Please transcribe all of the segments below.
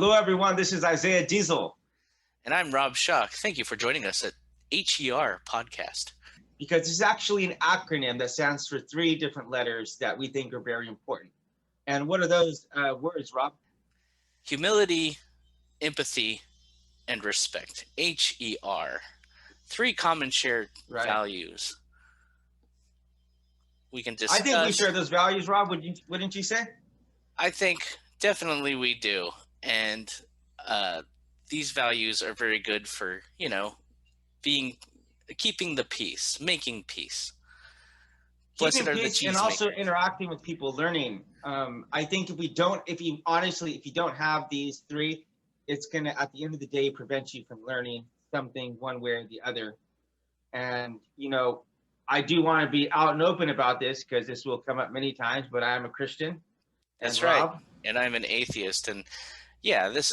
Hello, everyone. This is Isaiah Diesel. And I'm Rob Schuck. Thank you for joining us at HER Podcast. Because it's actually an acronym that stands for three different letters that we think are very important. And what are those words, Rob? Humility, empathy, and respect. HER. Three common shared values. We can discuss. I think we share those values, Rob. Wouldn't you say? I think definitely we do. And these values are very good for, keeping the peace, making peace. Keeping peace and also interacting with people, learning. I think if you don't have these three, it's going to, at the end of the day, prevent you from learning something one way or the other. And, I do want to be out and open about this because this will come up many times, but I am a Christian. That's right. And I'm an atheist. And yeah, these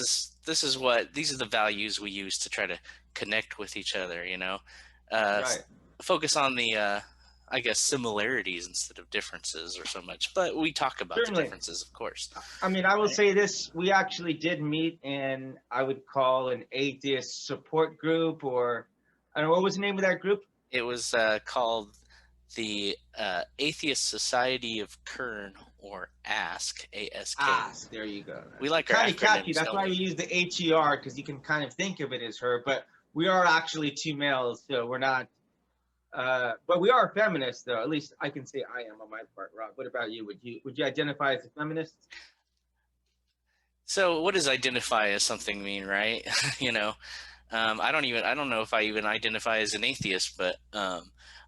are the values we use to try to connect with each other, focus on the, similarities instead of differences or so much, but we talk about the differences, of course. I mean, I will say this, we actually did meet in, I would call an atheist support group, or I don't know, what was the name of that group? It was called the Atheist Society of Kern, or ASK, ASK. ASK, there you go. We like our acronyms. Catchy. That's why we use the HER, because you can kind of think of it as her, but we are actually two males, so we're not, but we are feminists, though. At least I can say I am on my part, Rob. What about you? Would you identify as a feminist? So what does identify as something mean, right? I don't know if I even identify as an atheist, but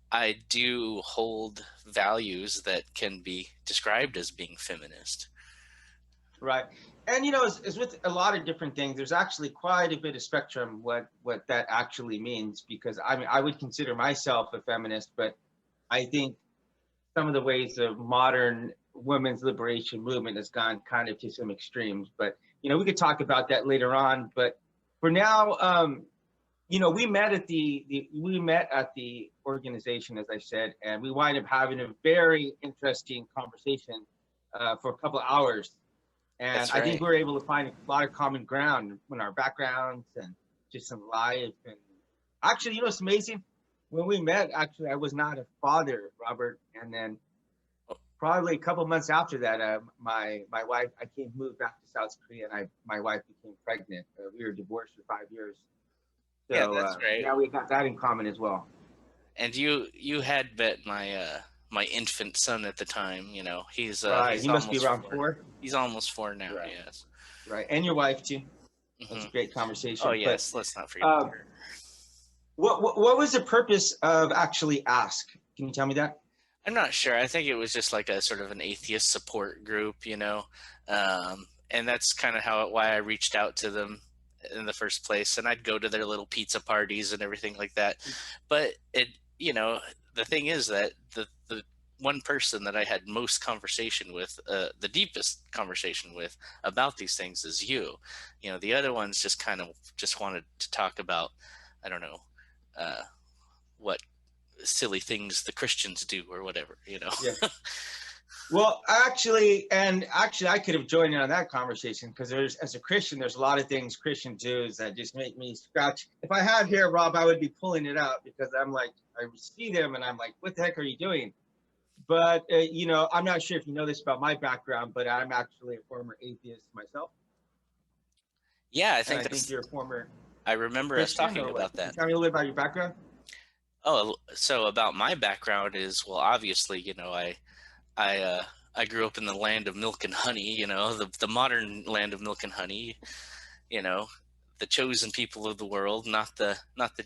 I do hold values that can be described as being feminist. Right. And, as with a lot of different things, there's actually quite a bit of spectrum what that actually means, because I would consider myself a feminist, but I think some of the ways of modern women's liberation movement has gone kind of to some extremes. But, we could talk about that later on. But for now, we met at the organization, as I said, and we wind up having a very interesting conversation for a couple of hours. And I think we were able to find a lot of common ground in our backgrounds and just some life. And actually, it's amazing. When we met, actually, I was not a father, Robert. And then probably a couple of months after that, my wife, moved back to South Korea, and my wife became pregnant. We were divorced for 5 years. So, yeah, that's great. Now we got that in common as well. And you had met my infant son at the time. He's he must be around 4. He's almost 4 now. Right. Yes. Right, and your wife too. That's a great conversation. Oh yes, let's not forget her. What was the purpose of actually ASK? Can you tell me that? I'm not sure. I think it was just like a sort of an atheist support group, and that's kind of why I reached out to them in the first place. And I'd go to their little pizza parties and everything like that. But the thing is that the one person that I had most conversation with, the deepest conversation with about these things is you. The other ones just wanted to talk about, I don't know, what silly things the Christians do or whatever, Yeah. Well, actually, I could have joined in on that conversation, because as a Christian, there's a lot of things Christians do that just make me scratch. If I had hair, Rob, I would be pulling it out, because I'm like, I see them and I'm like, what the heck are you doing? But, I'm not sure if you know this about my background, but I'm actually a former atheist myself. Yeah, I think you're a former I remember Christian, us talking about that. Tell me a little bit about your background. Oh, so about my background is, well, obviously, I grew up in the land of milk and honey, the modern land of milk and honey, the chosen people of the world, not the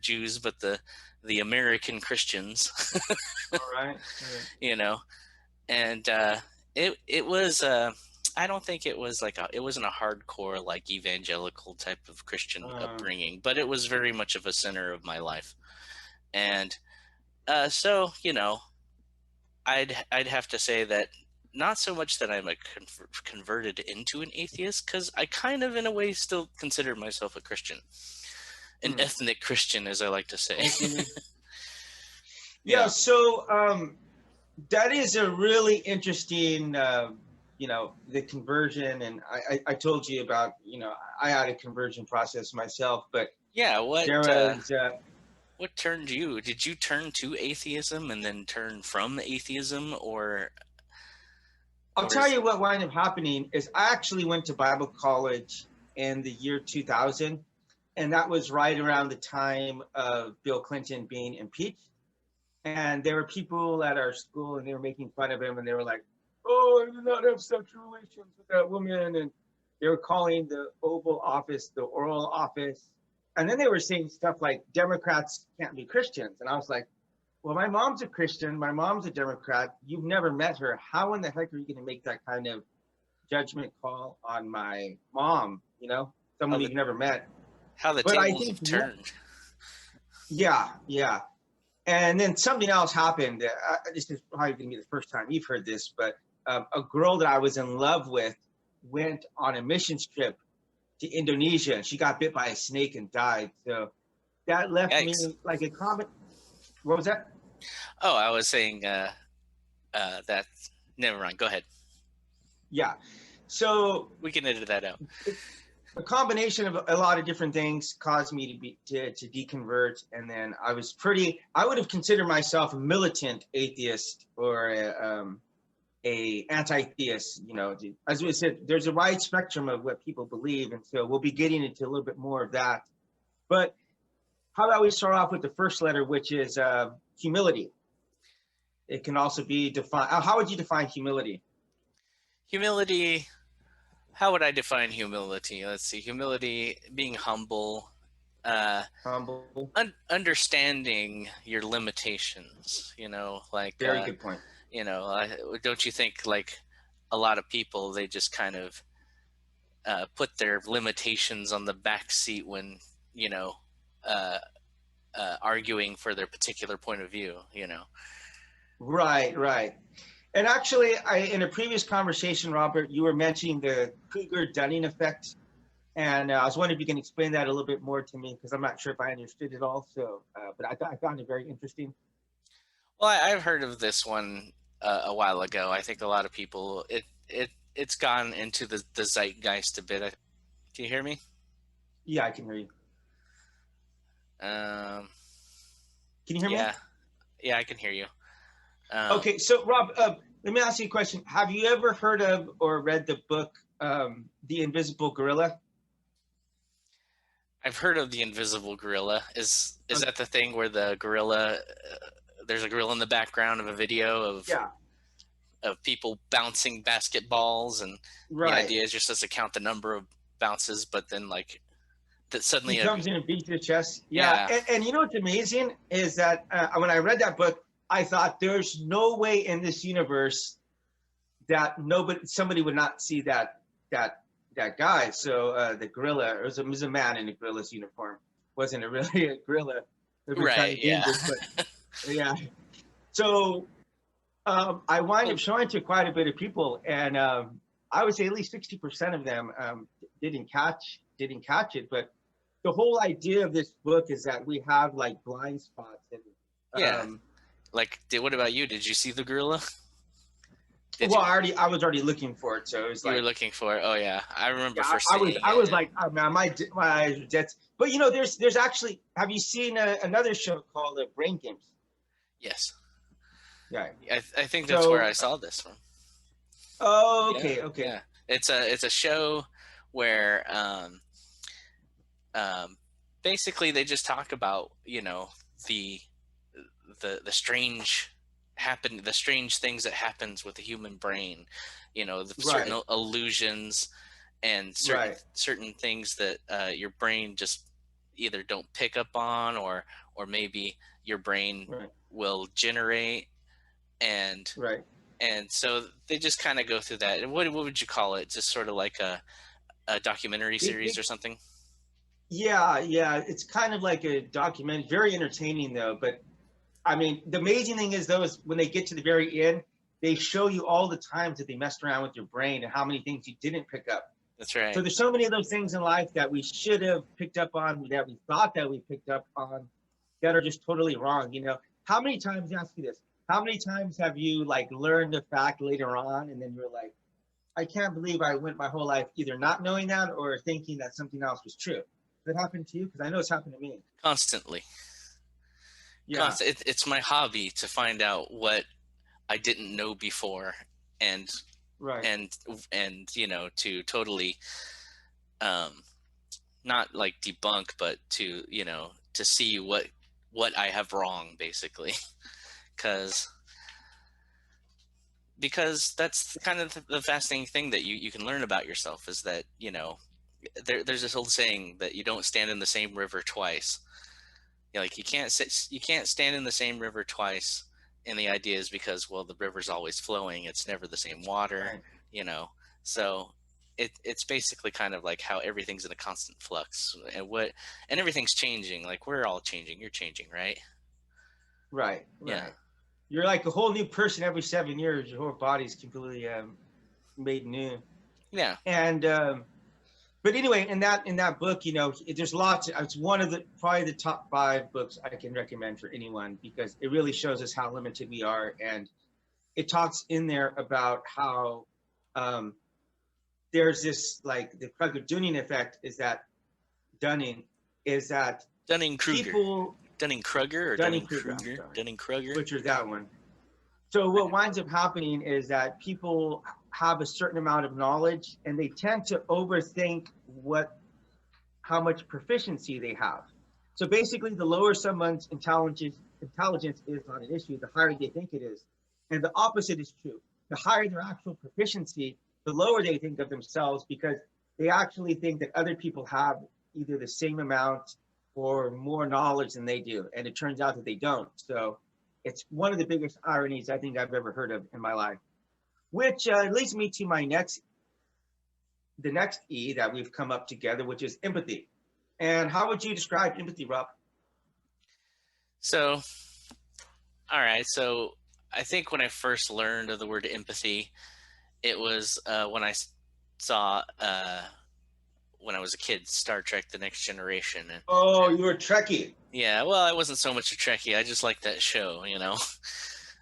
Jews, but the American Christians. All right. And it was I don't think it was it wasn't a hardcore like evangelical type of Christian upbringing, but it was very much of a center of my life. And so I'd have to say that not so much that I'm converted into an atheist, because I kind of in a way still consider myself a Christian, an ethnic Christian, as I like to say. Yeah. So that is a really interesting the conversion, and I told you about, I had a conversion process myself, but Yeah, there was, what turned you? Did you turn to atheism and then turn from atheism, I'll or tell is you what wound up happening is I actually went to Bible college in the year 2000, and that was right around the time of Bill Clinton being impeached. And there were people at our school, and they were making fun of him, and they were like, "Oh, I did not have sexual relations with that woman," and they were calling the Oval Office the Oral Office. And then they were saying stuff like Democrats can't be Christians, and I was like, "Well, my mom's a Christian, my mom's a Democrat. You've never met her. How in the heck are you going to make that kind of judgment call on my mom? how Someone the you've never met." how the But I tables think, have turned? yeah, yeah. And then something else happened. This is probably going to be the first time you've heard this, but a girl that I was in love with went on a mission trip to Indonesia, and she got bit by a snake and died. So that left me Yikes. like a comment. What was that? Oh, I was saying that. Never mind. Go ahead. Yeah. So We can edit that out. a combination of a lot of different things caused me to deconvert, and then I would have considered myself a militant atheist or a anti-theist. As we said, there's a wide spectrum of what people believe, and so we'll be getting into a little bit more of that. But how about we start off with the first letter, which is humility. It can also be defined. How would you define humility? Humility. How would I define humility? Let's see. Humility, being humble, Humble. understanding your limitations. Like Very good point. don't you think like a lot of people, they just kind of put their limitations on the back seat when arguing for their particular point of view. Right. And actually, in a previous conversation, Robert, you were mentioning the Kruger-Dunning effect, and I was wondering if you can explain that a little bit more to me, because I'm not sure if I understood it all. So, but I found it very interesting. Well, I've heard of this one a while ago. I think a lot of people it's gone into the zeitgeist a bit. Can you hear me? Yeah, I can hear you. Um, Can you hear me? Yeah, I can hear you. Okay, so Rob, let me ask you a question. Have you ever heard of or read the book, The Invisible Gorilla? I've heard of the invisible gorilla. Is that the thing where the gorilla? There's a gorilla in the background of a video of people bouncing basketballs, and the idea is just to count the number of bounces, but then like that suddenly he comes in and beats your chest. Yeah. And you know what's amazing is that when I read that book, I thought there's no way in this universe that somebody would not see that guy. So the gorilla, it was a man in a gorilla's uniform. Wasn't really a gorilla. Right. Yeah. But, yeah. So I wind up showing to quite a bit of people, and I would say at least 60% of them didn't catch it. But the whole idea of this book is that we have like blind spots, and what about you? Did you see the gorilla? I was already looking for it, so it was you were looking for it. Oh yeah, I remember first. I was like, oh, man, my eyes are dead. But there's actually. Have you seen another show called Brain Games? Yes. Yeah. I think that's where I saw this from. Oh, okay, okay. Yeah, it's a show where basically they just talk about the strange things that happens with the human brain, the certain illusions and certain things that your brain just either don't pick up on, or maybe your brain will generate, and so they just kind of go through that. And what would you call it? Just sort of like a documentary series or something? Yeah, it's kind of like a documentary, very entertaining though. But I mean, the amazing thing is when they get to the very end, they show you all the times that they messed around with your brain and how many things you didn't pick up. That's right. So there's so many of those things in life that we should have picked up on, that we thought that we picked up on, that are just totally wrong. How many times, ask you this, how many times have you like learned a fact later on and then you're like, I can't believe I went my whole life either not knowing that or thinking that something else was true. Did it happen to you? Because I know it's happened to me. Constantly. Yeah. It's my hobby to find out what I didn't know before, and Right. and to totally um not like debunk, but to to see what I have wrong, basically. because because that's kind of the fascinating thing that you can learn about yourself, is that there's this old saying that you don't stand in the same river twice. Like you can't stand in the same river twice, and the idea is because, well, the river's always flowing, it's never the same water. Right. you know so it's basically kind of like how everything's in a constant flux, and everything's changing. Like, we're all changing, you're changing, right? Right. Yeah. Right. You're like a whole new person every 7 years. Your whole body's completely made new. Yeah. And but anyway, in that book, there's lots. It's one of the probably the top 5 books I can recommend for anyone, because it really shows us how limited we are, and it talks in there about how there's this, like, the Dunning effect is that Dunning-Kruger. people Dunning-Kruger or Dunning-Kruger. Dunning-Kruger. Butchered that one. So what winds up happening is that people have a certain amount of knowledge, and they tend to overthink how much proficiency they have. So basically, the lower someone's intelligence is not an issue, the higher they think it is. And the opposite is true. The higher their actual proficiency, the lower they think of themselves, because they actually think that other people have either the same amount or more knowledge than they do. And it turns out that they don't. So it's one of the biggest ironies I think I've ever heard of in my life, which leads me to the next E that we've come up together, which is empathy. And how would you describe empathy, Rob? So, all right. So I think when I first learned of the word empathy, it was when I saw, when I was a kid, Star Trek: The Next Generation. And, oh, you were a Trekkie. Yeah, well, I wasn't so much a Trekkie. I just liked that show,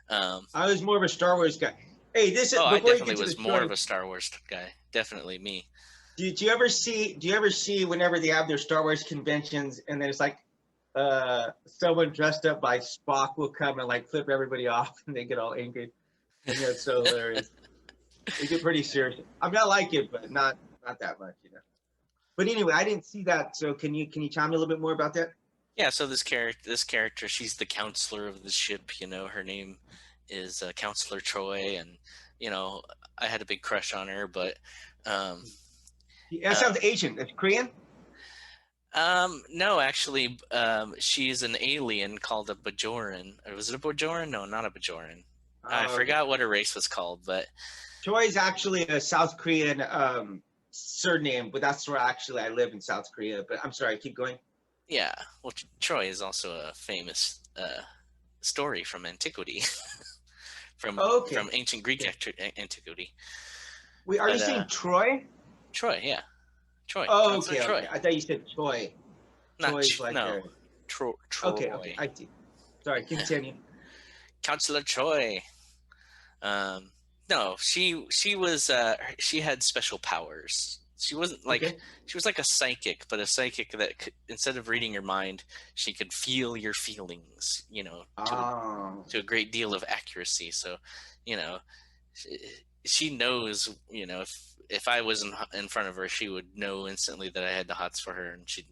I was more of a Star Wars guy. Hey, I definitely was more of a Star Wars guy. Definitely me. Do you ever see whenever they have their Star Wars conventions, and then it's like someone dressed up by Spock will come and like flip everybody off, and they get all angry? And it's so hilarious. They get pretty serious. I mean, I like it, but not that much, But anyway, I didn't see that. So can you tell me a little bit more about that? Yeah. So this character, she's the counselor of the ship. Her name is Counselor Troy, and I had a big crush on her, but that sounds Asian. That's Korean. No, actually, she's an alien called a Bajoran. Or was it a Bajoran? No, not a Bajoran. I forgot what her race was called, but Troy is actually a South Korean surname, but that's where actually I live, in South Korea. But I'm sorry, keep going. Yeah, well, Troy is also a famous story from antiquity, from ancient Greek antiquity. Wait, are you saying Troy? Troy, yeah. Troy. Oh, okay. Troy. I thought you said Troy. Troy's like no. Troy. Okay. I see. Sorry, continue. Counselor Troy. No, she was she had special powers. She wasn't like she was like a psychic, but a psychic that instead of reading your mind, she could feel your feelings, to a great deal of accuracy. So, she knows, if I was in front of her, she would know instantly that I had the hots for her, and she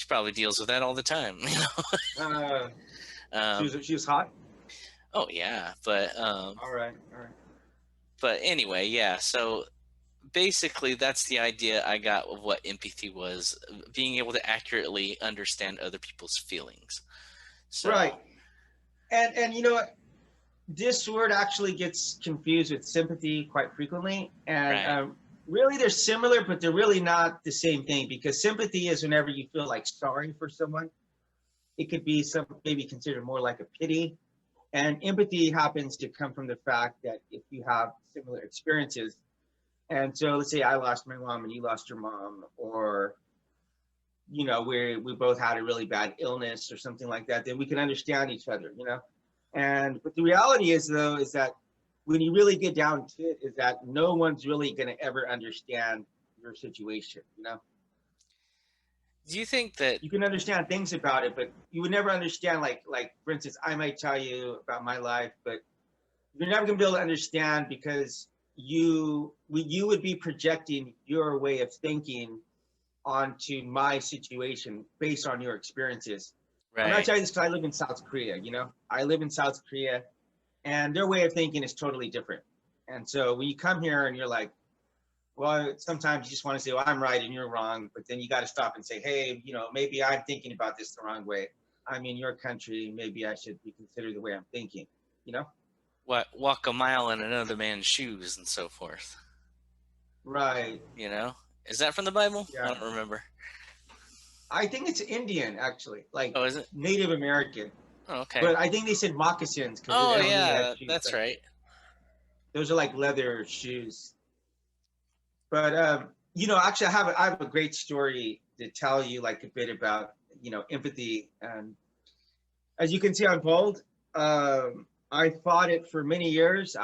probably deals with that all the time. She was hot. Oh yeah, but all right. But anyway, yeah. So basically, that's the idea I got of what empathy was: being able to accurately understand other people's feelings. So, right. And this word actually gets confused with sympathy quite frequently, and really they're similar, but they're really not the same thing, because sympathy is whenever you feel like sorry for someone. It could be maybe considered more like a pity, and empathy happens to come from the fact that if you have similar experiences, and so let's say I lost my mom and you lost your mom, or we both had a really bad illness or something like that, then we can understand each other, but the reality is, though, is that when you really get down to it, is that no one's really going to ever understand your situation. Do you think that? You can understand things about it, but you would never understand, like for instance, I might tell you about my life, but you're never going to be able to understand because you would be projecting your way of thinking onto my situation based on your experiences. I'm not Right. telling you this because I live in South Korea. I live in South Korea, and their way of thinking is totally different. And so when you come here and you're like, well, sometimes you just want to say, well, I'm right and you're wrong, but then you got to stop and say, hey, maybe I'm thinking about this the wrong way. I'm in your country. Maybe I should reconsider the way I'm thinking. What, walk a mile in another man's shoes and so forth. Right. Is that from the Bible? Yeah. I don't remember. I think it's Indian, actually, like Oh, is it? Native American. Oh, okay. But I think they said moccasins. Oh, yeah, that's right. Those are like leather shoes. But actually, I have a great story to tell you, like a bit about empathy. And as you can see, I'm bald. I fought it for many years.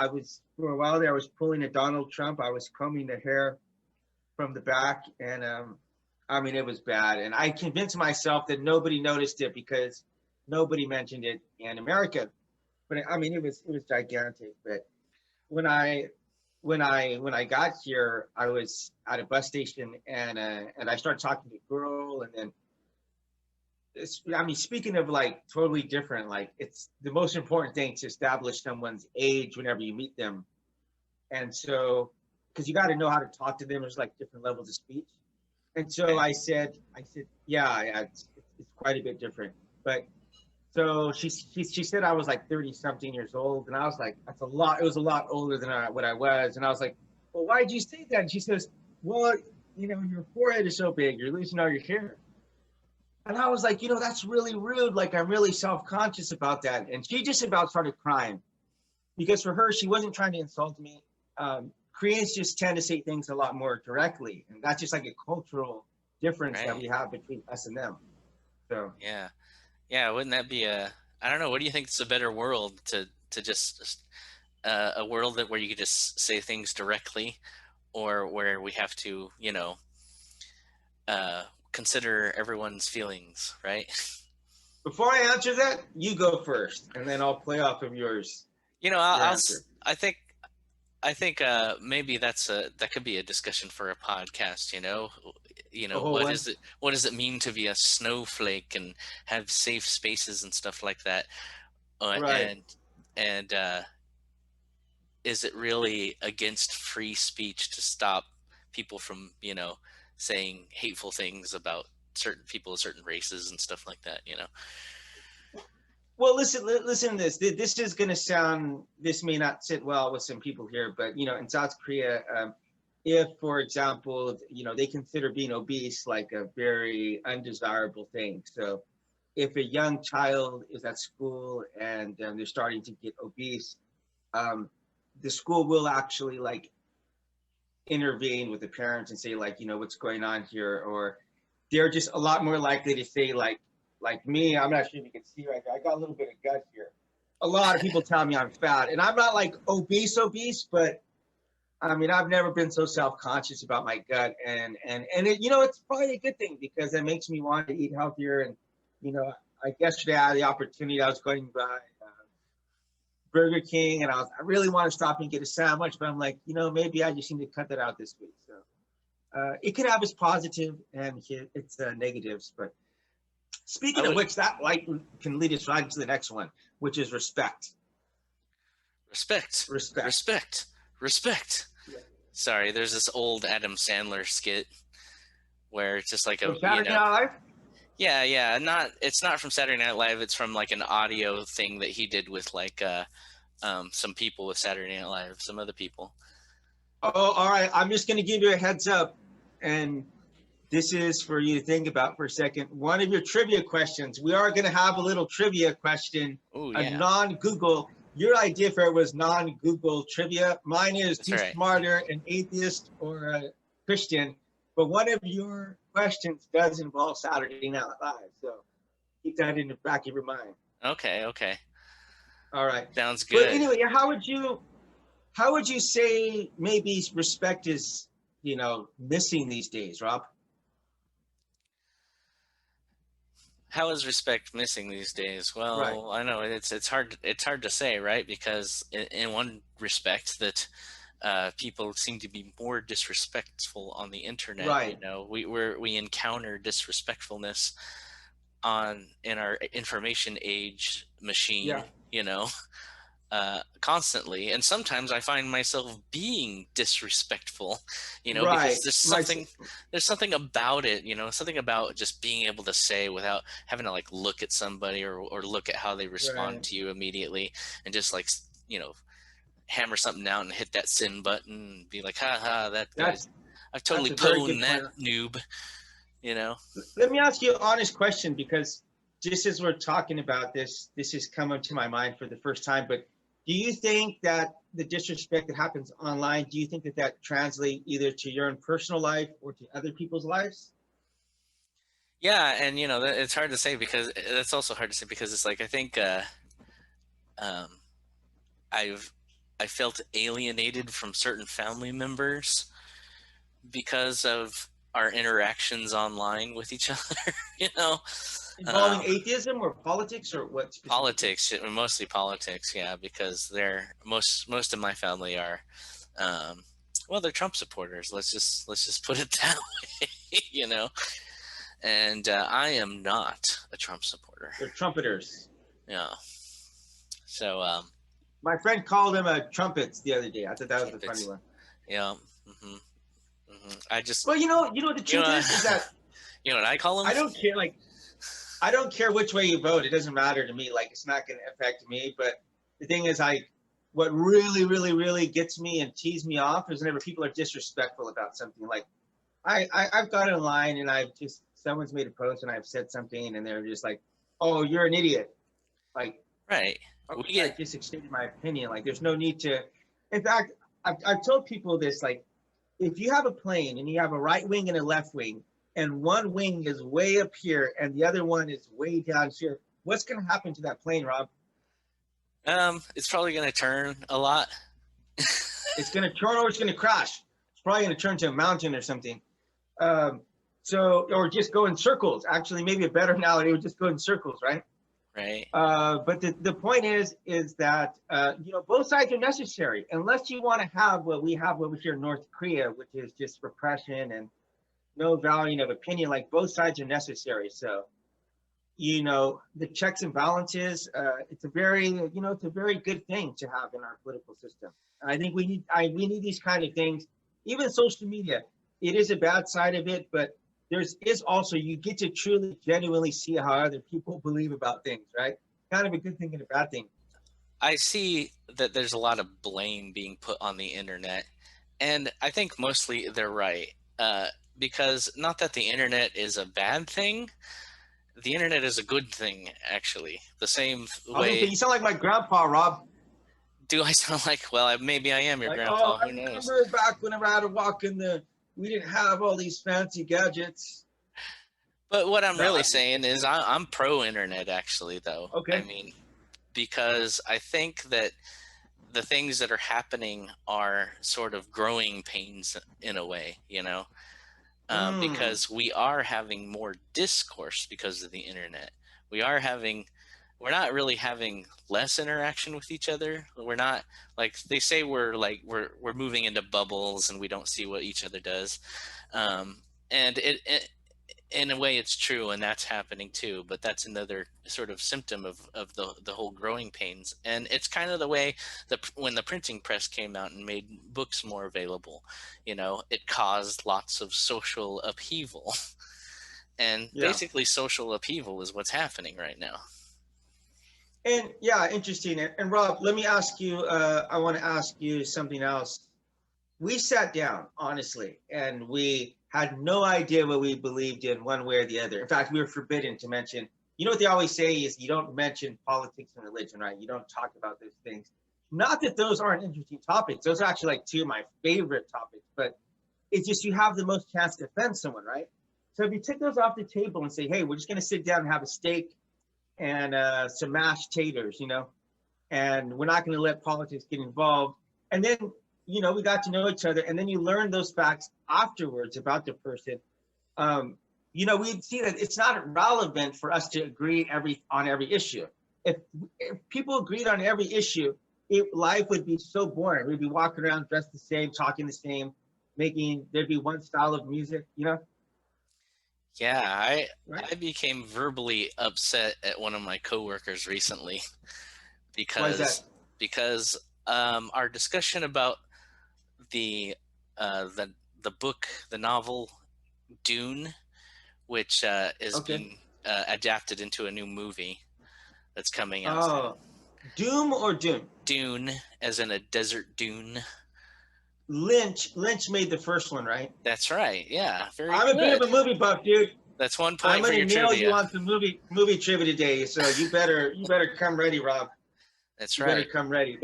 For a while there, I was pulling a Donald Trump. I was combing the hair from the back, and it was bad. And I convinced myself that nobody noticed it because nobody mentioned it in America. But it was gigantic. But when I got here, I was at a bus station, and I started talking to a girl, and then speaking of like totally different, like it's the most important thing to establish someone's age whenever you meet them. And so, because you got to know how to talk to them, there's like different levels of speech. And so I said, yeah, it's quite a bit different. But so she said I was like 30 something years old. And I was like, that's a lot. It was a lot older than what I was. And I was like, well, why did you say that? And she says, well, your forehead is so big, you're losing all your hair. And I was like, that's really rude. Like, I'm really self-conscious about that. And she just about started crying because for her, she wasn't trying to insult me. Koreans just tend to say things a lot more directly. And that's just like a cultural difference that we have between us and them. So, yeah. Wouldn't that be I don't know. What do you think is a better world to just a world where you could just say things directly, or where we have to, consider everyone's feelings, right? Before I answer that, you go first, and then I'll play off of yours. I think maybe that could be a discussion for a podcast. What does it mean to be a snowflake and have safe spaces and stuff like that? Right. And is it really against free speech to stop people from saying hateful things about certain people of certain races and stuff like that? Well, listen to this. This may not sit well with some people here, but in South Korea, if, for example, they consider being obese like a very undesirable thing. So if a young child is at school and they're starting to get obese, the school will actually like intervene with the parents and say like, what's going on here, or they're just a lot more likely to say like me. I'm not sure if you can see right there. I got a little bit of gut here. A lot of people tell me I'm fat, and I'm not like obese, but I've never been so self-conscious about my gut, and it, it's probably a good thing because it makes me want to eat healthier. And yesterday I had the opportunity. I was going by Burger King, and I really want to stop and get a sandwich, but I'm like, maybe I just need to cut that out this week. So it can have its positive and its negatives. But speaking of which, that can lead us right to the next one, which is respect. Respect. Yeah. Sorry, there's this old Adam Sandler skit where it's just like Saturday Night Live? Yeah. It's not from Saturday Night Live. It's from like an audio thing that he did with like some people with Saturday Night Live, some other people. Oh, all right. I'm just going to give you a heads up, and this is for you to think about for a second. One of your trivia questions. We are going to have a little trivia question, non-Google. Your idea for it was non-Google trivia. Mine is who's smarter, an atheist or a Christian? But one of your questions does involve Saturday Night Live, so keep that in the back of your mind. Okay. All right. Sounds good. But anyway, how would you How would you say maybe respect is, missing these days, Rob? How is respect missing these days? Right, Well, I know it's hard to say, right? Because in one respect that people seem to be more disrespectful on the internet. right. We encounter disrespectfulness on in our information age machine. Yeah, You know, constantly, and sometimes I find myself being disrespectful, because right. there's something about it, something about just being able to say without having to like look at somebody or look at how they respond Right. to you immediately, and just like hammer something out and hit that send button and be like, ha ha, that guy's, That's I've that's totally a very pwned good that point. noob, you know. Let me ask you an honest question, because just as we're talking about this is coming to my mind for the first time. But do you think that the disrespect that happens online, do you think that that translates either to your own personal life or to other people's lives? Yeah, and it's hard to say, because that's also hard to say because it's like I think um I've I felt alienated from certain family members because of our interactions online with each other. you know Involving um, atheism or politics, or what specifically? Politics, mostly politics, yeah, because they're most of my family are um, well, they're Trump supporters. Let's just put it that way. And I am not a Trump supporter. They're trumpeters. Yeah. So My friend called him a trumpets the other day. I thought that was the funny trumpets. one. Yeah. hmm I just Well, the you truth know is that you know what I call them? I don't care. Like, I don't care which way you vote. It doesn't matter to me. Like, it's not going to affect me. But the thing is, what really, really, really gets me and tees me off is whenever people are disrespectful about something. Like, I've got in line and someone's made a post and I've said something and they're just like, "Oh, you're an idiot." Like, Right. We okay, I get just stated my opinion. Like, there's no need to. In fact, I've told people this. Like, if you have a plane and you have a right wing and a left wing, and one wing is way up here and the other one is way down here, what's going to happen to that plane, Rob? it's probably going to turn a lot. It's going to turn, or it's going to crash. It's probably going to turn to a mountain or something. Um, or just go in circles. Actually, maybe a better analogy would just go in circles, right? Right. But the point is that both sides are necessary, unless you want to have what we have over here in North Korea, which is just repression and no valuing of opinion. Like, both sides are necessary. So the checks and balances. It's a very good thing to have in our political system. And I think we need these kind of things. Even social media, it is a bad side of it, but is also, you get to truly, genuinely see how other people believe about things, right? Kind of a good thing and a bad thing. I see that there's a lot of blame being put on the internet, and I think mostly they're right. Because not that the internet is a bad thing, the internet is a good thing, actually. The same I was gonna say, way. you sound like my grandpa, Rob. Do I sound like? Well, maybe I am your Like, oh, grandpa. I Who knows? remember back whenever I had to walk we didn't have all these fancy gadgets. But what I'm No, really I'm just saying is I'm pro internet, actually, though. I okay. mean, because I think that the things that are happening are sort of growing pains in a way, Mm, because we are having more discourse because of the internet. We are having, we're not really having less interaction with each other. We're not, like they say, we're moving into bubbles and we don't see what each other does. And it in a way it's true, and that's happening too, but that's another sort of symptom of the whole growing pains. And it's kind of the way that when the printing press came out and made books more available, it caused lots of social upheaval. And yeah. basically social upheaval is what's happening right now. And yeah, interesting. And Rob, let me ask you, I want to ask you something else. We sat down, honestly, and we had no idea what we believed in one way or the other. In fact, we were forbidden to mention, what they always say is you don't mention politics and religion, right? You don't talk about those things. Not that those aren't interesting topics. Those are actually like two of my favorite topics, but it's just you have the most chance to offend someone, right? So if you take those off the table and say, hey, we're just going to sit down and have a steak and some mashed taters, and we're not going to let politics get involved. And then, we got to know each other, and then you learn those facts afterwards about the person. We'd see that it's not relevant for us to agree on every issue. If people agreed on every issue, life would be so boring. We'd be walking around dressed the same, talking the same, there'd be one style of music, Yeah, I right? I became verbally upset at one of my coworkers recently Why is that? because our discussion about the uh, the the book, the novel Dune, which is Okay. being adapted into a new movie that's coming out soon. Oh, Doom or Dune? Dune, as in a desert dune. Lynch made the first one, right? That's right. Yeah, very I'm a bit of good. a movie buff, dude. That's one I'm point for gonna your nail you trivia. on some movie trivia today, so you better come ready, Rob. That's You better right. come ready.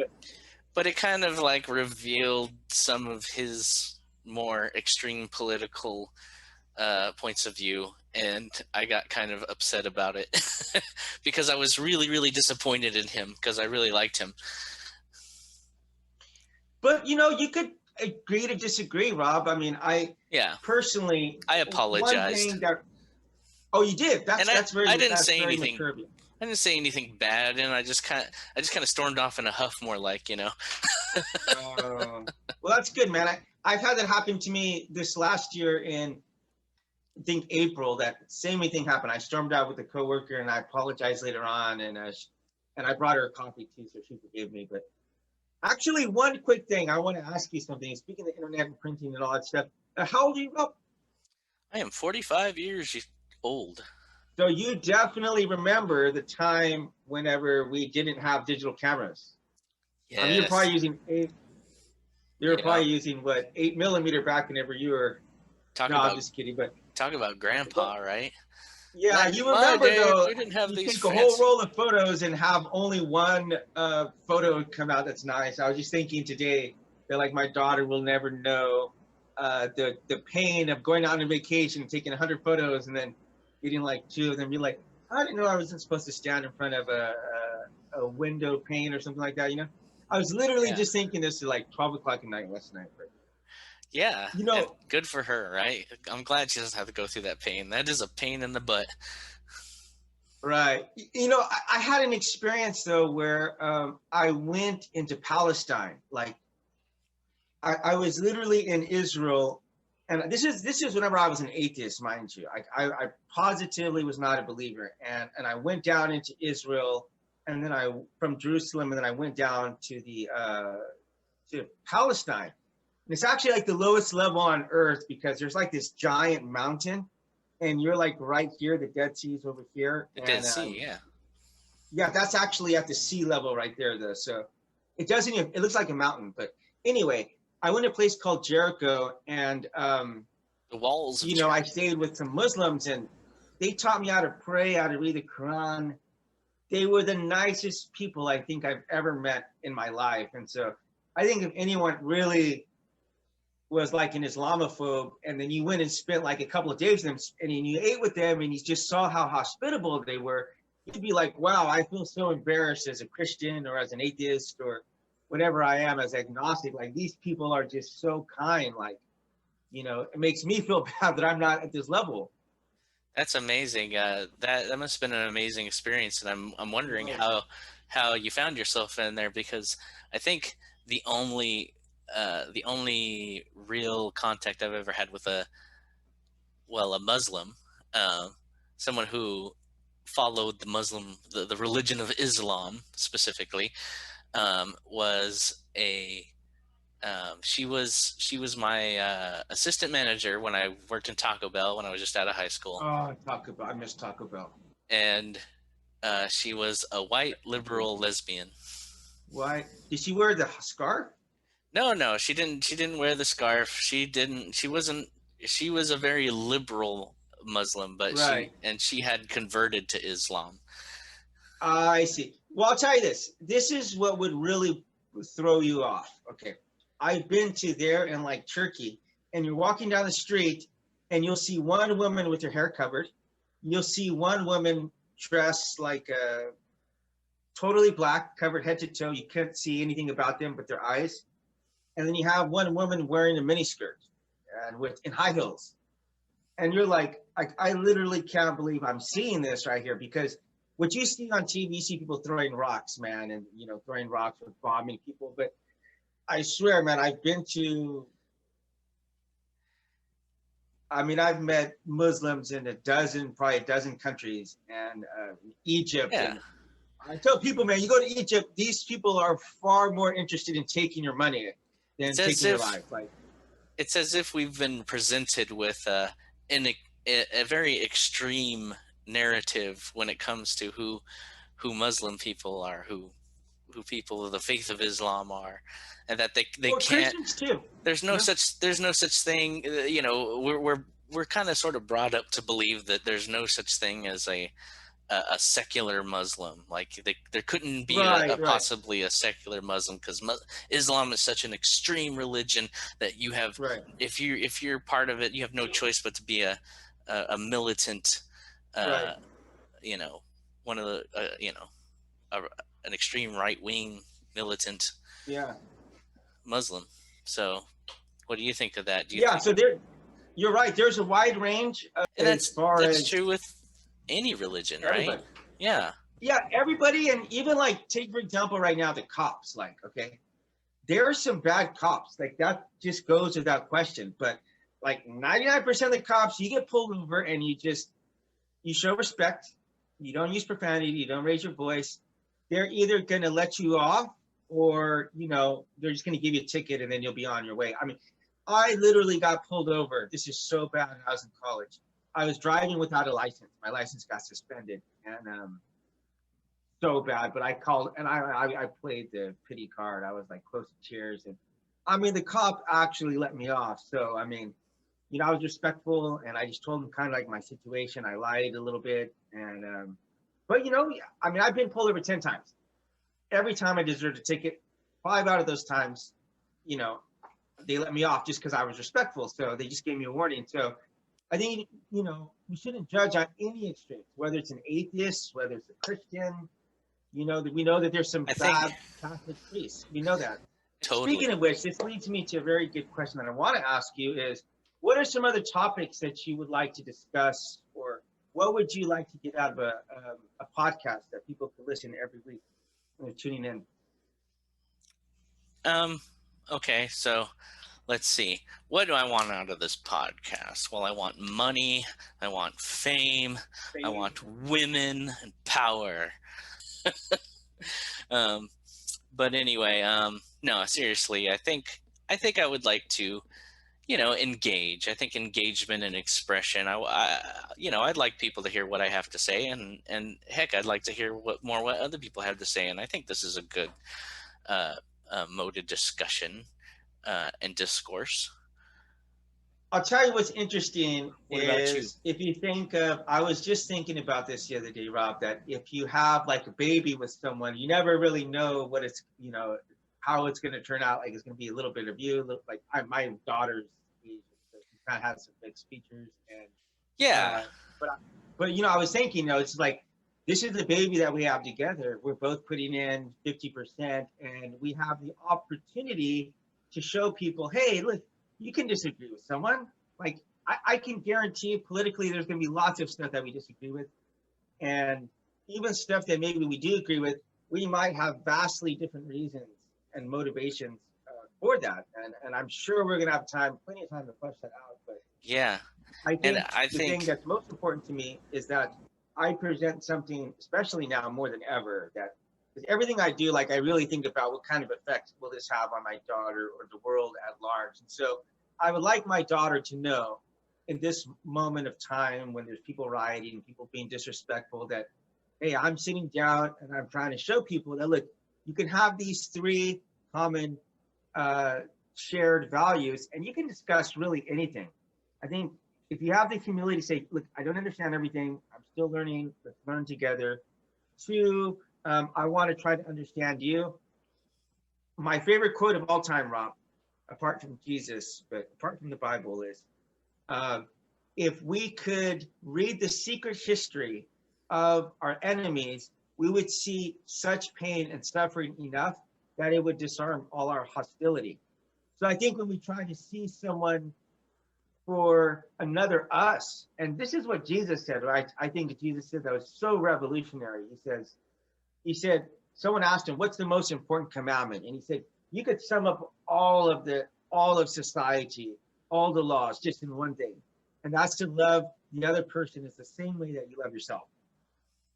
But it kind of like revealed some of his more extreme political points of view, and I got kind of upset about it because I was really, really disappointed in him because I really liked him. But you could agree to disagree, Rob. I mean, Yeah, personally, I one apologized, thing that you did. and That's very I didn't say anything. mature of you. I didn't say anything bad, and I just kind of stormed off in a huff, more like, Well, that's good, man. I've had that happen to me this last year in, I think, April. That same thing happened. I stormed out with a coworker, and I apologized later on, and I brought her a coffee too, so she forgave me. But actually, one quick thing, I want to ask you something. Speaking of the internet and printing and all that stuff, how old are you, Rob? I am 45 years old. So you definitely remember the time whenever we didn't have digital cameras. Yes. I mean, you're probably using Yeah. what, 8mm back whenever you were. Talk No, I'm about just kidding. But grandpa, right? yeah, Back you in my remember day, though, we didn't have you these take a whole fancy. roll of photos and have only one photo come out that's nice. I was just thinking today that, like, my daughter will never know the pain of going out on vacation and taking 100 photos and then getting like 2 of them. Be like, I didn't know I wasn't supposed to stand in front of a window pane or something like that. I was literally Yeah. just thinking this at like 12 o'clock at night last night. But, Yeah, and good for her, right? I'm glad she doesn't have to go through that pain. That is a pain in the butt. right. I had an experience though where I went into Palestine. Like, I was literally in Israel, and this is whenever I was an atheist, mind you. I positively was not a believer, and I went down into Israel, and then from Jerusalem, and then I went down to to Palestine. And it's actually like the lowest level on earth because there's like this giant mountain, and you're like right here. The Dead Sea is over here, The and Dead Sea, yeah. yeah, that's actually at the sea level right there, though. So it doesn't even, it looks like a mountain. But anyway, I went to a place called Jericho, and The walls of I Jericho. stayed with some Muslims, and they taught me how to pray, how to read the Quran. They were the nicest people I think I've ever met in my life. And so I think if anyone really was like an Islamophobe, and then you went and spent like a couple of days with them, and you ate with them, and you just saw how hospitable they were, you'd be like, wow, I feel so embarrassed as a Christian or as an atheist or whatever I am, as agnostic. Like, these people are just so kind. Like, it makes me feel bad that I'm not at this level. That's amazing. That must have been an amazing experience, and I'm wondering Right. how you found yourself in there, because I think the only real contact I've ever had with a Muslim, someone who followed the religion of Islam specifically, was she was my assistant manager when I worked in Taco Bell when I was just out of high school. Oh, Taco Bell. I miss Taco Bell. And she was a white liberal lesbian. Why did she wear the scarf? No, she didn't wear the scarf. She was a very liberal Muslim, but Right. she had converted to Islam. I see. Well, I'll tell you this. This is what would really throw you off. Okay. I've been to there in like Turkey, and you're walking down the street, and you'll see one woman with her hair covered. You'll see one woman dressed like totally black, covered head to toe. You can't see anything about them but their eyes. and then you have one woman wearing a miniskirt and in high heels, and you're like, I literally can't believe I'm seeing this right here, because what you see on TV, you see people throwing rocks, man, and throwing rocks with bombing people, but I swear, man, I've met Muslims in probably a dozen countries, and Egypt. Yeah. And I tell people, man, you go to Egypt, these people are far more interested in taking your money than taking your life. Like, it's as if we've been presented with a very extreme narrative when it comes to who Muslim people are, who people of the faith of Islam are, and that they can't. Christians too. There's no such thing. We're kind of sort of brought up to believe that there's no such thing as a secular Muslim. Like there couldn't be possibly a secular Muslim, because Islam is such an extreme religion that you have, if you're part of it, you have no choice but to be a militant, one of the an extreme right wing militant Muslim. So what do you think of that? You're right. There's a wide range that's true with any religion, right? Yeah, everybody. And even like, take for example right now the cops, like, okay, there are some bad cops, like that just goes without question, but like 99% of the cops, you get pulled over and you show respect, you don't use profanity, you don't raise your voice. They're either going to let you off, or they're just going to give you a ticket and then you'll be on your way. I mean, I literally got pulled over. This is so bad. When I was in college, I was driving without a license. My license got suspended, and so bad. But I called, and I played the pity card. I was like close to tears, and I mean, the cop actually let me off. So I mean, I was respectful, and I just told him kind of like my situation. I lied a little bit, and but I mean, I've been pulled over 10 times. Every time I deserved a ticket. 5 out of those times, they let me off just because I was respectful. So they just gave me a warning. So I think, we shouldn't judge on any extremes, whether it's an atheist, whether it's a Christian. We know that there's some bad Catholic priests. We know that. Totally. Speaking of which, this leads me to a very good question that I want to ask you is, what are some other topics that you would like to discuss, or what would you like to get out of a podcast that people can listen every week when they're tuning in? Okay, so let's see. What do I want out of this podcast? Well, I want money, I want fame. I want women and power. But anyway, no, seriously, I think I would like to, engage. I think engagement and expression. I'd like people to hear what I have to say, and heck, I'd like to hear what other people have to say. And I think this is a good mode of discussion and discourse. I'll tell you what's interesting is, if you think of, I was just thinking about this the other day, Rob, that if you have like a baby with someone, you never really know what it's, how it's going to turn out. Like, it's going to be a little bit of you. Like my daughter's age, so she kind of has some mixed features, and but I was thinking, it's like, this is the baby that we have together. We're both putting in 50%, and we have the opportunity to show people, hey, look, you can disagree with someone. Like, I can guarantee politically there's going to be lots of stuff that we disagree with. And even stuff that maybe we do agree with, we might have vastly different reasons and motivations for that. And I'm sure we're going to have plenty of time to flesh that out. But yeah, I think the thing that's most important to me is that I present something, especially now more than ever, that everything I do, like, I really think about what kind of effect will this have on my daughter or the world at large. And so I would like my daughter to know, in this moment of time when there's people rioting, people being disrespectful, that, hey, I'm sitting down and I'm trying to show people that, look, you can have these 3 common shared values, and you can discuss really anything. I think if you have the humility to say, look, I don't understand everything, I'm still learning, let's learn together. 2, I want to try to understand you. My favorite quote of all time, Rob, apart from Jesus, but apart from the Bible, is, if we could read the secret history of our enemies, we would see such pain and suffering enough that it would disarm all our hostility. So I think when we try to see someone for another us, and this is what Jesus said, right? I think Jesus said that was so revolutionary. He said, someone asked him, what's the most important commandment? And he said, you could sum up all of society, all the laws just in one thing. And that's to love the other person is the same way that you love yourself.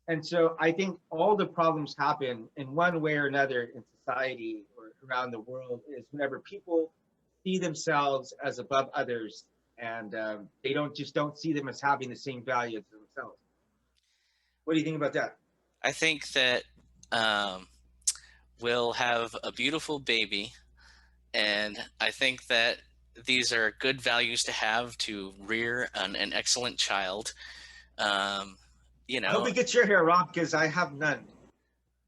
And so I think all the problems happen in one way or another in society or around the world is whenever people see themselves as above others and they don't see them as having the same value as themselves. What do you think about that? I think that we'll have a beautiful baby, and I think that these are good values to have to rear an excellent child. You I hope know, we get your hair, Rob, because I have none.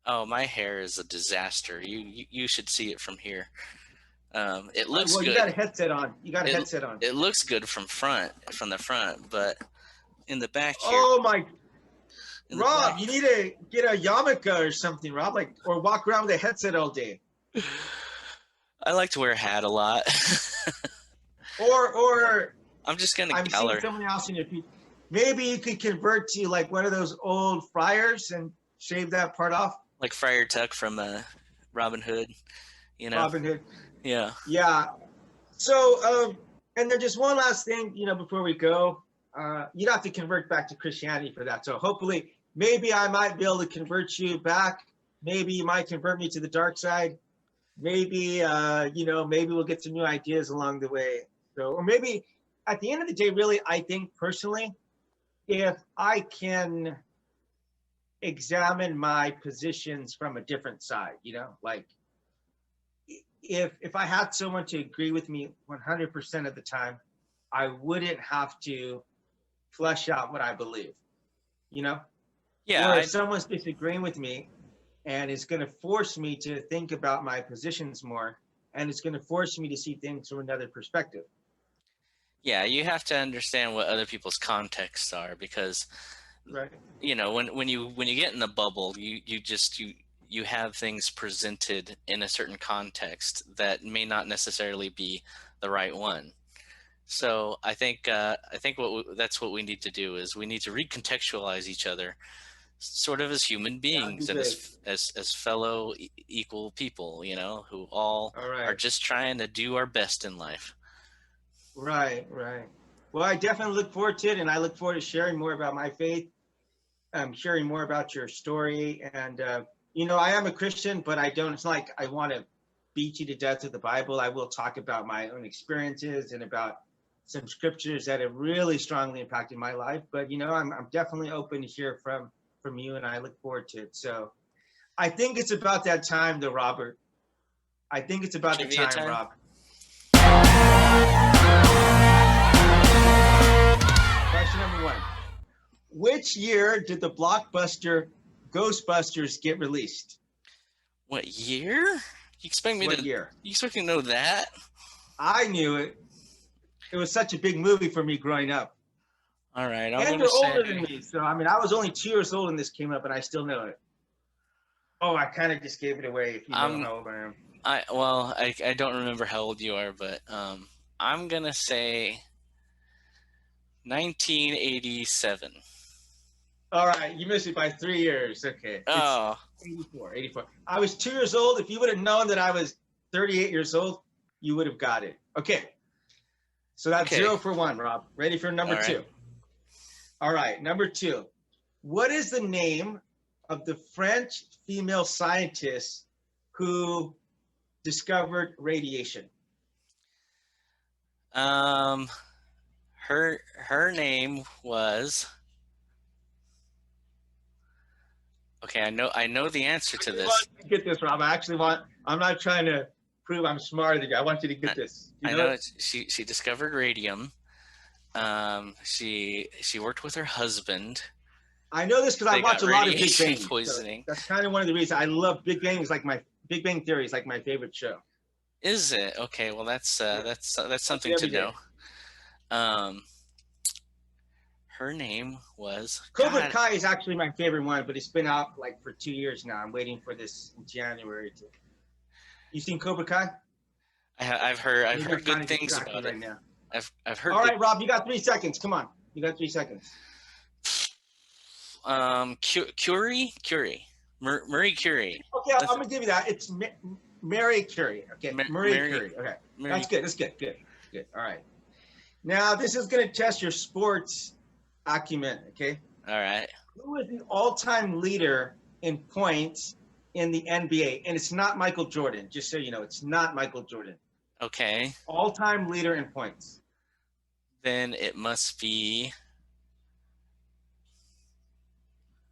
oh, my hair is a disaster. You should see it from here. It looks well, good. you got a headset on. It looks good from the front, but in the back here. Oh my, Rob, you need to get a yarmulke or something, Rob, or walk around with a headset all day. I like to wear a hat a lot. or I'm just gonna I'm seeing someone else in your feet. Maybe you could convert to like one of those old friars and shave that part off. Like Friar Tuck from Robin Hood, you know. Robin Hood. Yeah. Yeah. So, and then just one last thing, before we go, you'd have to convert back to Christianity for that. So hopefully, maybe I might be able to convert you back. Maybe you might convert me to the dark side. Maybe, maybe we'll get some new ideas along the way. So, or maybe at the end of the day, really, I think personally, if I can examine my positions from a different side, like if I had someone to agree with me 100% of the time, I wouldn't have to flesh out what I believe, Yeah. Or if someone's disagreeing with me and it's going to force me to think about my positions more, and it's going to force me to see things from another perspective. Yeah, you have to understand what other people's contexts are, because right. When you get in the bubble, you have things presented in a certain context that may not necessarily be the right one. So I think that's what we need to do is we need to recontextualize each other, sort of as human beings and as fellow equal people, who all are just trying to do our best in life. Right. Well, I definitely look forward to it, and I look forward to sharing more about my faith, sharing more about your story. And, I am a Christian, but it's not like I want to beat you to death with the Bible. I will talk about my own experiences and about some scriptures that have really strongly impacted my life. But, I'm definitely open to hear from you, and I look forward to it. So I think it's about that time, though, Robert. I think it's about the time, Rob. Question number 1. Which year did the blockbuster Ghostbusters get released? What year? You expect me You expect me to know that? I knew it. It was such a big movie for me growing up. All right. And you're older than me. So, I was only 2 years old when this came up, and I still know it. Oh, I kind of just gave it away if you know how old I am. I don't remember how old you are, but I'm going to say 1987. All right, you missed it by 3 years. Okay. Oh. 84. I was 2 years old. If you would have known that I was 38 years old, you would have got it. Okay. So that's 0 for 1, Rob. Ready for number 2? All right, number 2. What is the name of the French female scientist who discovered radiation? Her name was. Okay, I know the answer to this. I want you to get this, Rob. I'm not trying to prove I'm smarter than you. I want you to get this. I know she discovered radium. She worked with her husband. I know this because I watch a lot of Big Bang. Poisoning. So that's kind of one of the reasons I love Big Bang. Big Bang Theory is like my favorite show. Is it? Okay, well that's something to know. Her name was Cobra Kai is actually my favorite one, but it's been out for 2 years now. I'm waiting for this in January. You seen Cobra Kai? I've heard Maybe I'm trying good to things distract you about it. right now. I've heard. All Good, right, Rob, you got 3 seconds. Come on, you got 3 seconds. Curie, Marie Curie. Okay, I'm gonna give you that. It's Mary Curie. Okay, Marie Mary, Curie. Okay, Mary. that's good. That's good. Good. All right. Now this is gonna test your sports acumen. Okay. All right. Who is the all-time leader in points in the NBA? And it's not Michael Jordan. Just so you know, it's not Michael Jordan. Okay. All-time leader in points. Then it must be.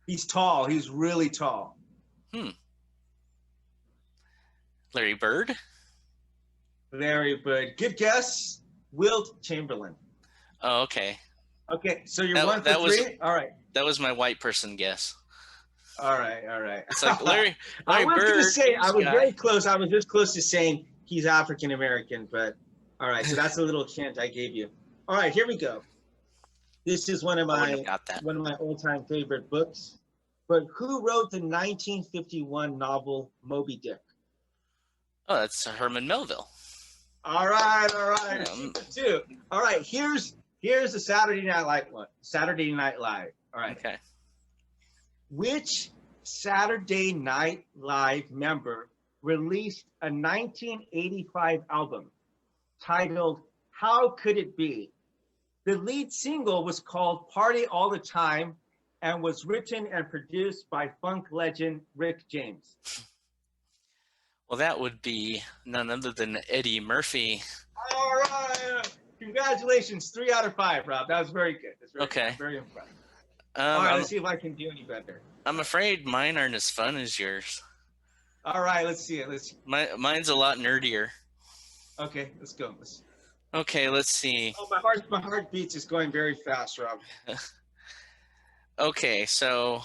He's tall. He's really tall. Larry Bird. Larry Bird. Good guess. Wilt Chamberlain. Oh, okay. Okay, so you're 1 for 3. All right. That was my white person guess. All right. It's like Larry I was Bird. going to say, I was very close. I was this close to saying he's African American, but all right. So that's a little hint I gave you. All right, here we go. This is one of my all-time favorite books. But who wrote the 1951 novel Moby Dick? Oh, that's Herman Melville. All right. 2 for 2. All right, here's the Saturday Night Live one. Saturday Night Live. All right. Okay. Which Saturday Night Live member released a 1985 album titled How Could It Be? The lead single was called Party All the Time and was written and produced by funk legend Rick James. Well, that would be none other than Eddie Murphy. All right. Congratulations. 3 out of 5, Rob. That was very good. That's Okay. Very impressive. All right, let's see if I can do any better. I'm afraid mine aren't as fun as yours. All right, let's see it. Mine's a lot nerdier. Okay, let's go. Okay, let's see. Oh, my heart beats is going very fast, Rob. Okay, so,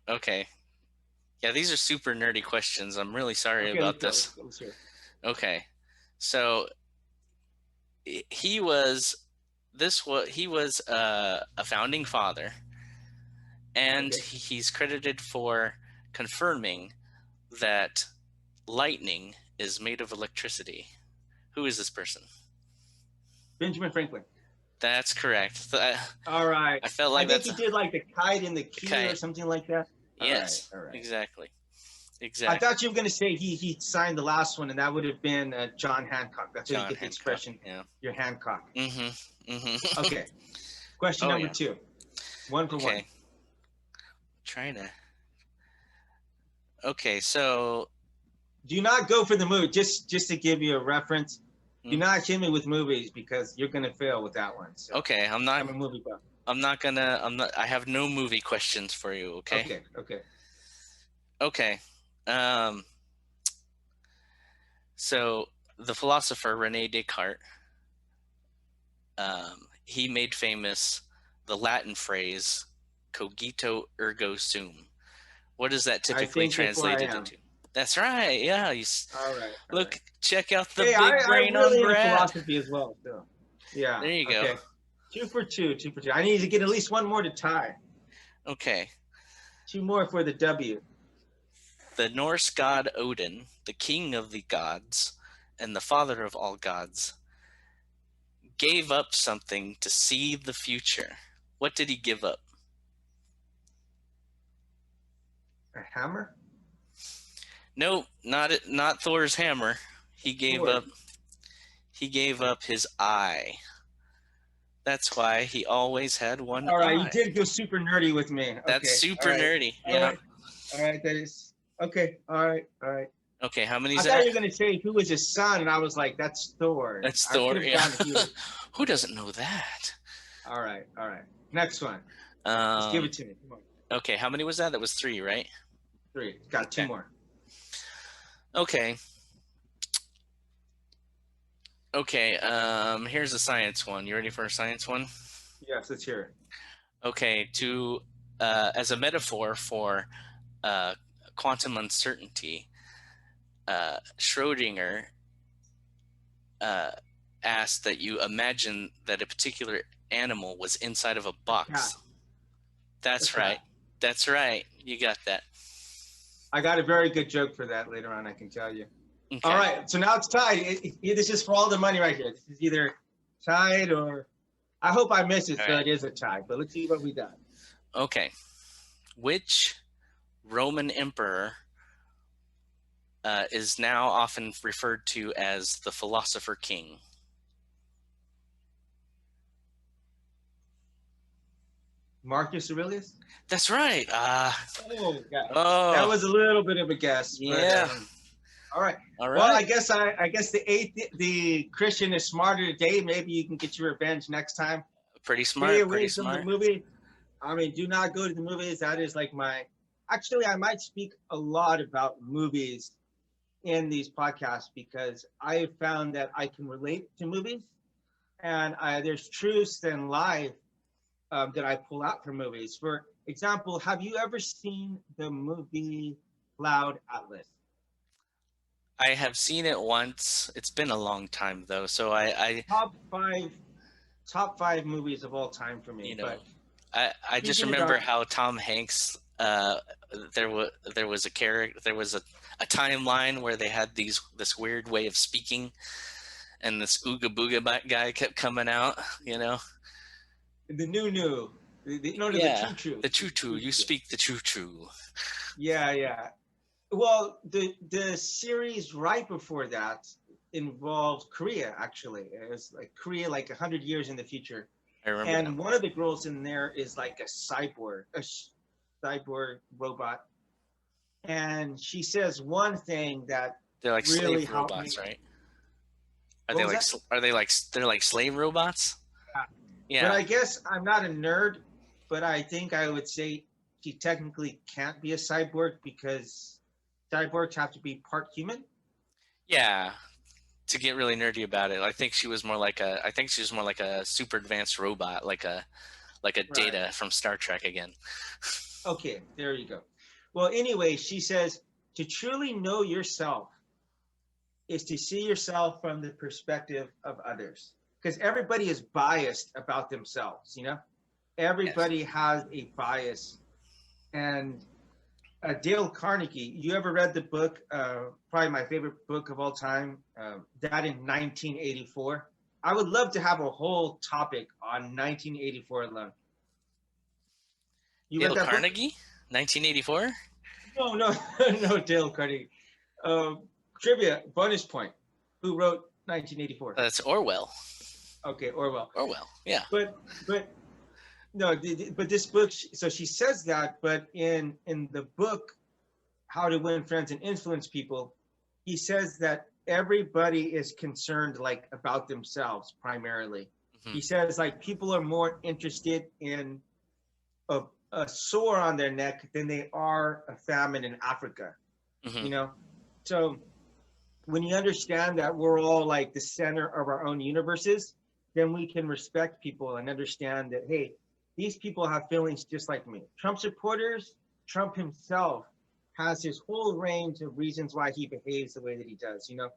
yeah, these are super nerdy questions. I'm really sorry about this. Let's hear it. Okay, so he was a founding father, and he's credited for confirming that lightning is made of electricity. Who is this person? Benjamin Franklin. That's correct. All right. I felt like I think he did like the kite in the key or something like that. Yes. All right. Exactly. I thought you were going to say he signed the last one, and that would have been John Hancock. That's how you get the expression. Yeah. You're Hancock. Okay. Question number 2. 1 for 1. Trying to. Okay, so. Do not go for the movie. Just to give you a reference. Do not hit me with movies because you're gonna fail with that one. So. Okay, I'm a movie buff. I have no movie questions for you. Okay. Okay. So the philosopher Rene Descartes, he made famous the Latin phrase "cogito ergo sum." What does that typically translate into? That's right. Yeah. All right. Look, check out the big brain on Brad. Philosophy as well. So. Yeah. There you go. Okay. 2 for 2. I need to get at least 1 more to tie. Okay. 2 more for the W. The Norse god Odin, the king of the gods and the father of all gods, gave up something to see the future. What did he give up? A hammer? No, not Thor's hammer. He gave up his eye. That's why he always had one eye. All right, you did go super nerdy with me. Okay. That's super nerdy. Yeah. All right, that is okay. All right. Okay, how many is that? I thought you were going to say who was his son, and I was like, that's Thor. That's Thor, yeah. Who doesn't know that? All right. Next one. Let's give it to me. Come on. Okay, how many was that? That was 3, right? 3. Got 2 more. Okay. Here's a science one. You ready for a science one? Yes, let's hear it. Okay, as a metaphor for quantum uncertainty, Schrodinger asked that you imagine that a particular animal was inside of a box. That's right. That's right. You got that. I got a very good joke for that later on, I can tell you. Okay. All right, so now it's tied. This is for all the money right here. This is either tied or I hope I miss it, All so right. it is a tie. But let's see what we got. Okay. Which Roman emperor is now often referred to as the philosopher king? Marcus Aurelius? That's right. Oh, gosh. That Oh, was a little bit of a guess, but yeah. all right. All Well, right. I guess the Christian is smarter today. Maybe you can get your revenge next time. Pretty Stay smart. Pretty away from the smart. movie. I mean, do not go to the movies. That is like my. Actually, I might speak a lot about movies in these podcasts because I have found that I can relate to movies, and there's truths and life that I pull out from movies. For example, have you ever seen the movie Cloud Atlas? I have seen it once. It's been a long time though, so I Top five movies of all time for me. you know, But I just speaking remember about how Tom Hanks. There was a character. There was a timeline where they had this weird way of speaking, and this ooga booga guy kept coming out. You know. the new, the Yeah. true, The choo-choo. You speak the choo-choo. yeah. Well, the series right before that involved Korea. Actually, it was like Korea, like 100 years in the future. I remember And that. one of the girls in there is like a cyborg robot, and she says one thing that They're like really slave helped me. robots, right? Are What they was like? that? Are they like? They're like slave robots. But Yeah. I guess I'm not a nerd, but I think I would say she technically can't be a cyborg because cyborgs have to be part human. Yeah. To get really nerdy about it, I think she was more like a. I think she was more like a super advanced robot, like a Right. Data from Star Trek again. Okay, there you go. Well, anyway, she says to truly know yourself is to see yourself from the perspective of others. Because everybody is biased about themselves, you know? Yes. Everybody has a bias. And Dale Carnegie, you ever read the book, probably my favorite book of all time, that in 1984? I would love to have a whole topic on 1984 alone. You read Dale that book? Carnegie, 1984. No, no, Dale Carnegie. Trivia, bonus point. Who wrote 1984? That's Orwell. Okay, Orwell. Orwell. Yeah. But no, but this book. So she says that, but in the book, How to Win Friends and Influence People, he says that everybody is concerned like about themselves primarily. Mhm. He says like people are more interested in a sore on their neck than they are a famine in Africa. Mhm. You know, so when you understand that we're all like the center of our own universes, then we can respect people and understand that, hey, these people have feelings just like me. Trump supporters, Trump himself has his whole range of reasons why he behaves the way that he does. You know,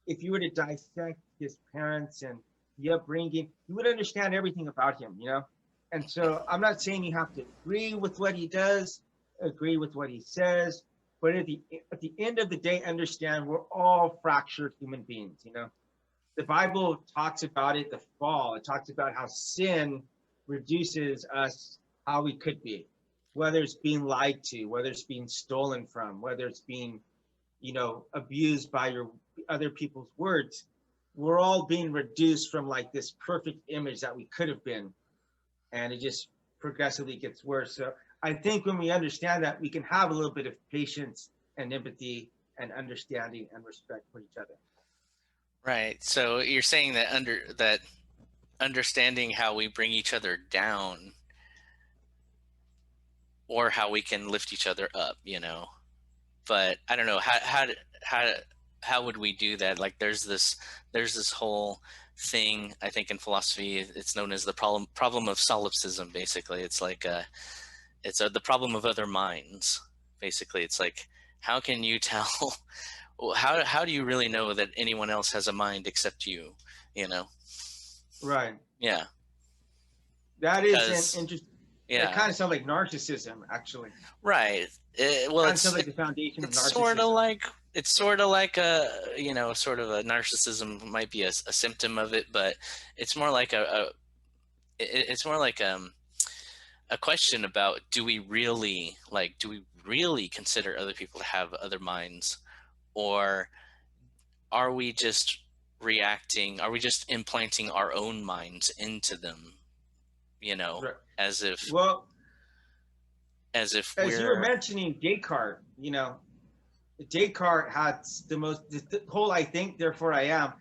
if you were to dissect his parents and the upbringing, you would understand everything about him, you know? And so I'm not saying you have to agree with what he does, agree with what he says, but at the end of the day, understand we're all fractured human beings, you know? The Bible talks about it, the fall. It talks about how sin reduces us how we could be, whether it's being lied to, whether it's being stolen from, whether it's being, you know, abused by your other people's words. We're all being reduced from like this perfect image that we could have been, and it just progressively gets worse. So I think when we understand that, we can have a little bit of patience and empathy and understanding and respect for each other. Right. So you're saying that understanding how we bring each other down, or how we can lift each other up, you know. But I don't know how would we do that? Like there's this whole thing, I think, in philosophy. It's known as the problem of solipsism. Basically, it's like the problem of other minds. Basically, it's like, how can you tell? How do you really know that anyone else has a mind except you? You know. Right. Yeah. That Because, is an interesting. Yeah. It kind of sounds like narcissism, actually. Right. Well, Kind of sounds like the foundation of it's sort of narcissism. like it's sort of like a, sort of a narcissism might be a symptom of it, but it's more like it's more like a question about, do we really consider other people to have other minds, or are we just reacting? Are we just implanting our own minds into them? Right. As if Well, as if as you were we're mentioning Descartes, Descartes had the whole "I think, therefore I am."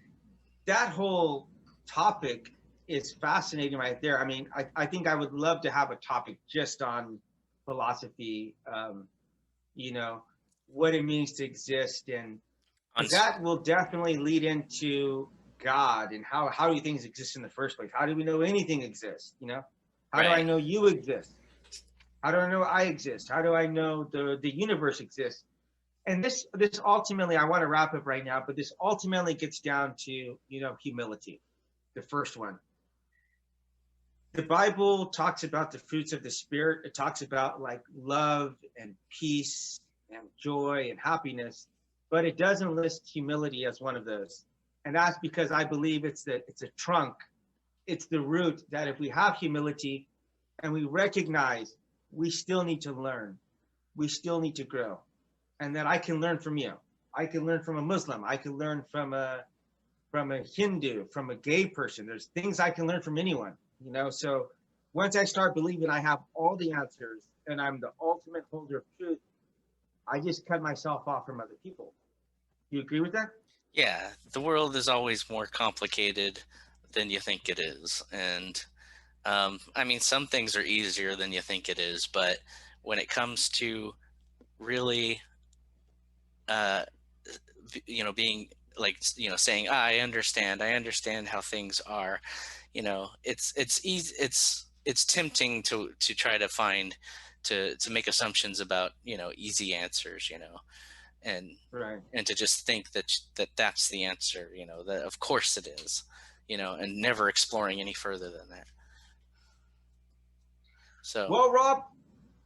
That whole topic is fascinating right there. I mean, I think I would love to have a topic just on philosophy, what it means to exist, and on. because that will definitely lead into God and how do things exist in the first place? How do we know anything exists? How do I Right. know you exist? How do I know I exist? How do I know the universe exists? And this ultimately, I want to wrap up right now, but this ultimately gets down to humility, the first one. The Bible talks about the fruits of the Spirit. It talks about like love and peace and joy and happiness, but it doesn't list humility as one of those. And that's because I believe it's a trunk, it's the root, that if we have humility and we recognize we still need to learn, we still need to grow, and that I can learn from you. I can learn from a Muslim. I can learn from a Hindu, from a gay person. There's things I can learn from anyone, So once I start believing I have all the answers and I'm the ultimate holder of truth, I just cut myself off from other people. Do you agree with that? Yeah, the world is always more complicated than you think it is. And I mean, some things are easier than you think it is, but when it comes to really, uh, being like, saying, I understand how things are, it's easy, it's tempting to try to find, to make assumptions about, easy answers, and Right. and to just think that's the answer, that of course it is, and never exploring any further than that. So Well, Rob,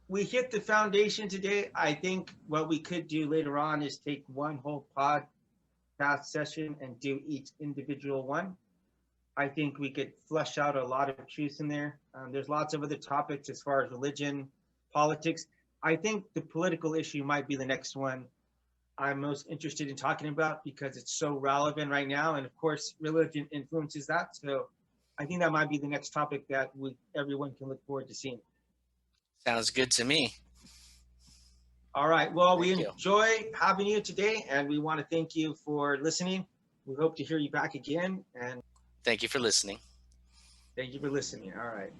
we hit the foundation today. I think what we could do later on is take one whole podcast session and do each individual one. I think we could flesh out a lot of truths in there. There's lots of other topics as far as religion, politics. I think the political issue might be the next one I'm most interested in talking about because it's so relevant right now. And of course, religion influences that. So I think that might be the next topic that everyone can look forward to seeing. sounds good to me. All right. Well, we Thank you. enjoy having you today, and we want to thank you for listening. We hope to hear you back again, and Thank you for listening. thank you for listening. All right.